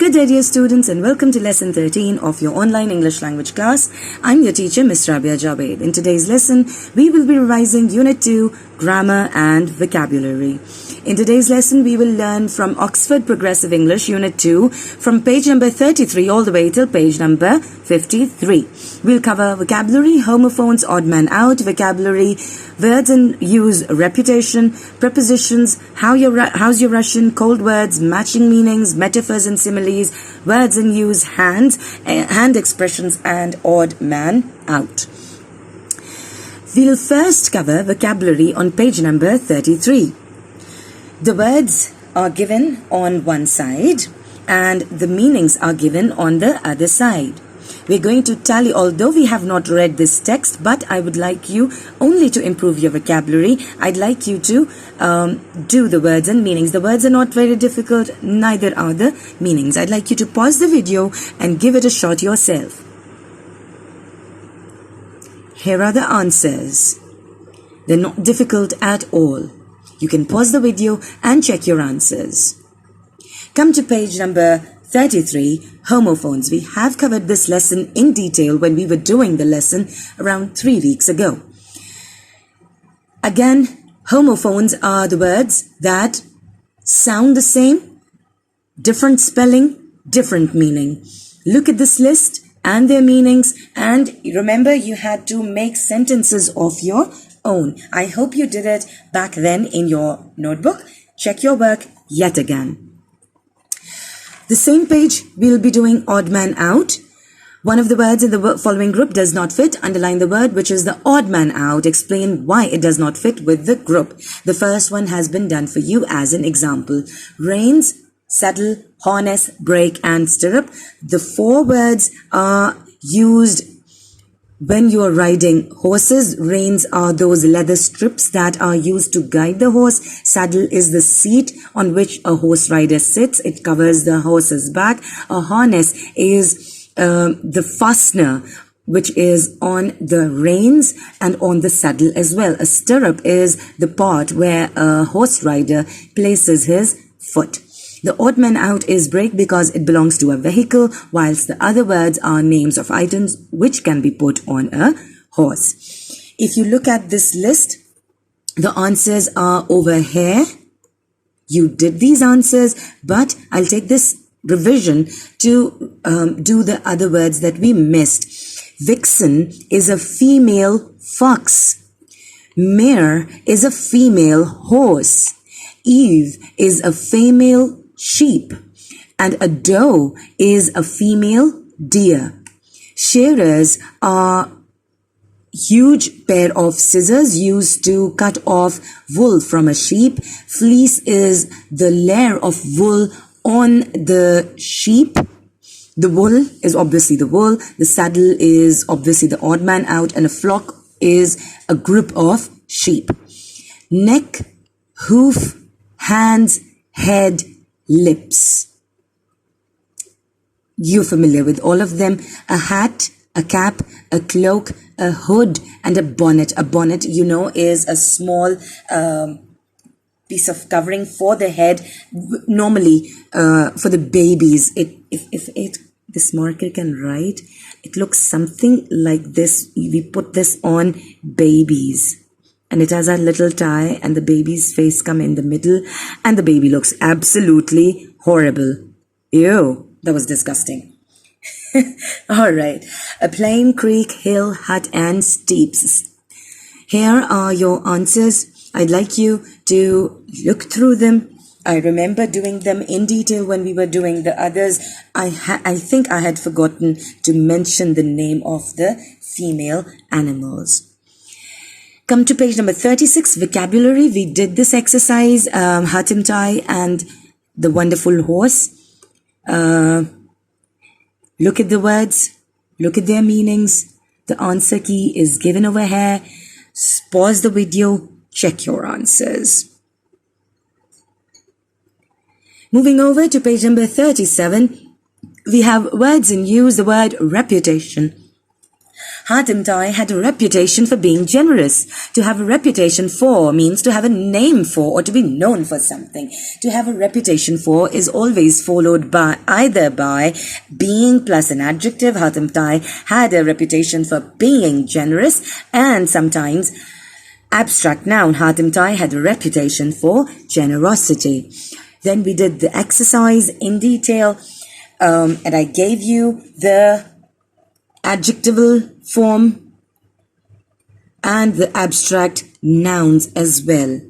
Good day, dear students, and welcome to lesson 13 of your online English language class. I'm your teacher, Ms. Rabia Javed. In today's lesson, we will be revising Unit 2, Grammar and Vocabulary. In today's lesson, we will learn from Oxford Progressive English, Unit 2, from page number 33 all the way till page number 53. We'll cover vocabulary, homophones, odd man out, vocabulary, words in use, reputation, prepositions, how's your Russian, cold words, matching meanings, metaphors and similes, words in use, hand expressions, and odd man out. We'll first cover vocabulary on page number 33. The words are given on one side and the meanings are given on the other side. We're going to tally, although we have not read this text, but I would like you only to improve your vocabulary. I'd like you to do the words and meanings. The words are not very difficult, neither are the meanings. I'd like you to pause the video and give it a shot yourself. Here are the answers. They're not difficult at all. You can pause the video and check your answers. Come to page number 33, homophones. We have covered this lesson in detail when we were doing the lesson around 3 weeks ago. Again, homophones are the words that sound the same, different spelling, different meaning. Look at this list and their meanings, and remember, you had to make sentences of your own. I hope you did it back then in your notebook. Check your work yet again. The same page, we'll be doing odd man out. One of the words in the following group does not fit. Underline the word which is the odd man out. Explain why it does not fit with the group. The first one has been done for you as an example. Reins, saddle, harness, brake, and stirrup. The 4 words are used when you are riding horses. Reins are those leather strips that are used to guide the horse. Saddle is the seat on which a horse rider sits. It covers the horse's back. A harness is the fastener which is on the reins and on the saddle as well. A stirrup is the part where a horse rider places his foot. The odd man out is brake because it belongs to a vehicle, whilst the other words are names of items which can be put on a horse. If you look at this list, the answers are over here. You did these answers, but I'll take this revision to do the other words that we missed. Vixen is a female fox. Mare is a female horse. Eve is a female sheep, and a doe is a female deer. Shearers are huge pair of scissors used to cut off wool from a sheep. Fleece is the layer of wool on the sheep. The wool is obviously the wool. The saddle is obviously the odd man out, and a flock is a group of sheep. Neck, hoof, hands, head, lips. You're familiar with all of them. A hat, a cap, a cloak, a hood, and a bonnet. A bonnet, you know, is a small piece of covering for the head, normally for the babies. If this marker can write, it looks something like this. We put this on babies. And it has a little tie, and the baby's face come in the middle, and the baby looks absolutely horrible. Ew, that was disgusting. All right. A plain, creek, hill, hut, and steeps. Here are your answers. I'd like you to look through them. I remember doing them in detail when we were doing the others. I think I had forgotten to mention the name of the female animals. Come to page number 36, vocabulary. We did this exercise, hut and tie and the wonderful horse. Look at the words, look at their meanings. The answer key is given over here. Pause the video, check your answers. Moving over to page number 37, we have words in use, the word reputation. Hatem Tai had a reputation for being generous. To have a reputation for means to have a name for or to be known for something. To have a reputation for is always followed by either by being plus an adjective. Hatem Tai had a reputation for being generous, and sometimes abstract noun. Hatem Tai had a reputation for generosity. Then we did the exercise in detail, and I gave you the adjectival form and the abstract nouns as well.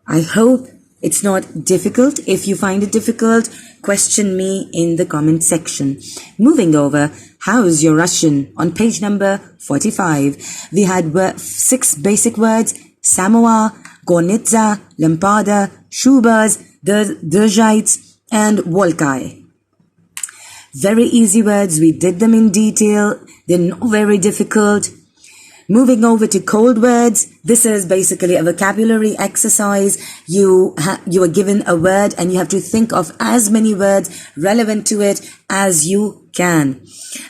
I hope it's not difficult. If you find it difficult, question me in the comment section. Moving over, how's your Russian? On page number 45, we had 6 basic words: samovar, gornitsa, lampada, shubas, держать, and volkai. Very easy words. We did them in detail. They're not very difficult. Moving over to cold words. This is basically a vocabulary exercise. You are given a word and you have to think of as many words relevant to it as you can.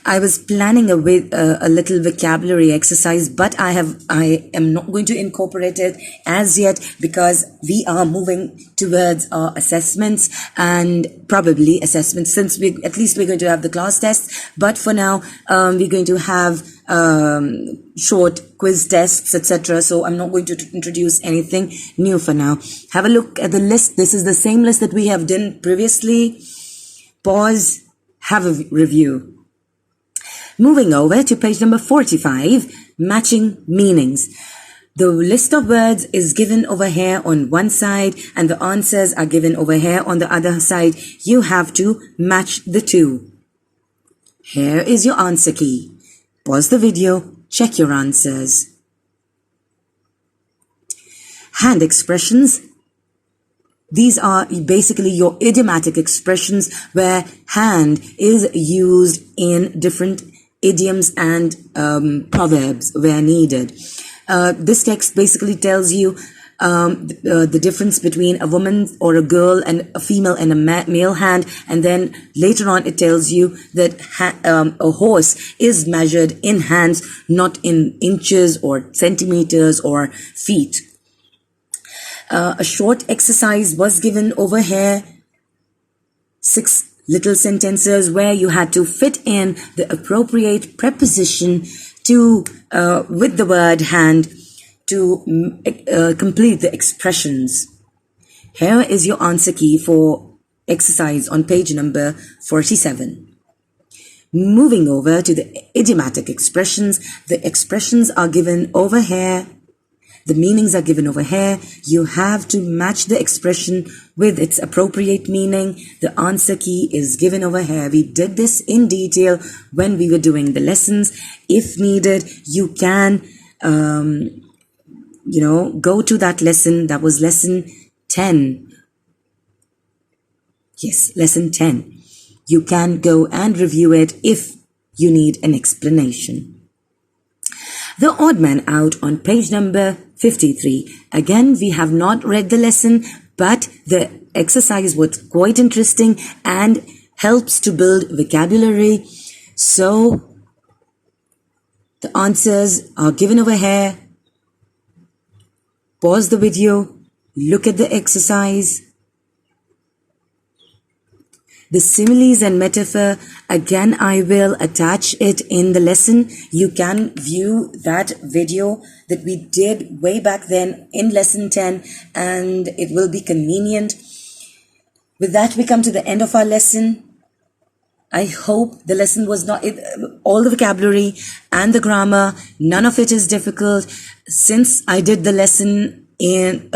I was planning a little vocabulary exercise, but I am not going to incorporate it as yet because we are moving towards our assessments and probably assessments, since we're going to have the class tests. But for now, we're going to have short quiz tests, etc. So I'm not going to introduce anything new for now. Have a look at the list. This is the same list that we have done previously. Pause, have a review. Moving over to page number 45, matching meanings. The list of words is given over here on one side and the answers are given over here on the other side. You have to match the two. Here is your answer key. Pause the video, check your answers. Hand expressions. These are basically your idiomatic expressions where hand is used in different idioms and proverbs where needed. This text basically tells you the difference between a woman or a girl and a female and a male hand, and then later on it tells you that a horse is measured in hands, not in inches or centimeters or feet. A short exercise was given over here, 6 little sentences where you had to fit in the appropriate preposition to with the word hand to complete the expressions. Here is your answer key for exercise on page number 47. Moving over to the idiomatic expressions. The expressions are given over here. The meanings are given over here. You have to match the expression with its appropriate meaning. The answer key is given over here. We did this in detail when we were doing the lessons. If needed, you can, go to that lesson. That was lesson 10. Yes, lesson 10. You can go and review it if you need an explanation. The odd man out on page number 53. Again, we have not read the lesson, but the exercise was quite interesting and helps to build vocabulary. So, the answers are given over here. Pause the video, look at the exercise. The similes and metaphor, again, I will attach it in the lesson. You can view that video that we did way back then in lesson 10, and it will be convenient. With that, we come to the end of our lesson. I hope the lesson was not, all the vocabulary and the grammar, none of it is difficult. Since I did the lesson in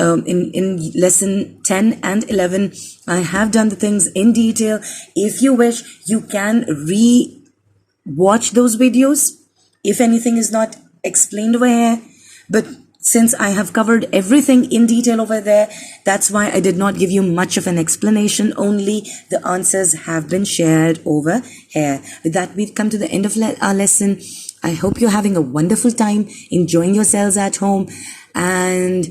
lesson 10 and 11, I have done the things in detail. If you wish, you can re-watch those videos if anything is not explained over here. But since I have covered everything in detail over there, that's why I did not give you much of an explanation. Only the answers have been shared over here. With that, we've come to the end of our lesson. I hope you're having a wonderful time, enjoying yourselves at home, and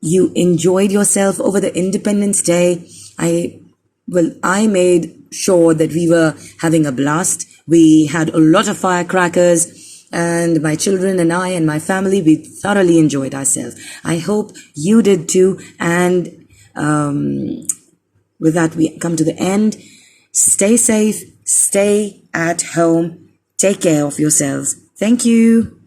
you enjoyed yourself over the Independence Day. I well, I made sure that we were having a blast. We had a lot of firecrackers, and my children and I and my family, we thoroughly enjoyed ourselves. I hope you did too. And with that, we come to the end. Stay safe, stay at home, take care of yourselves. Thank you.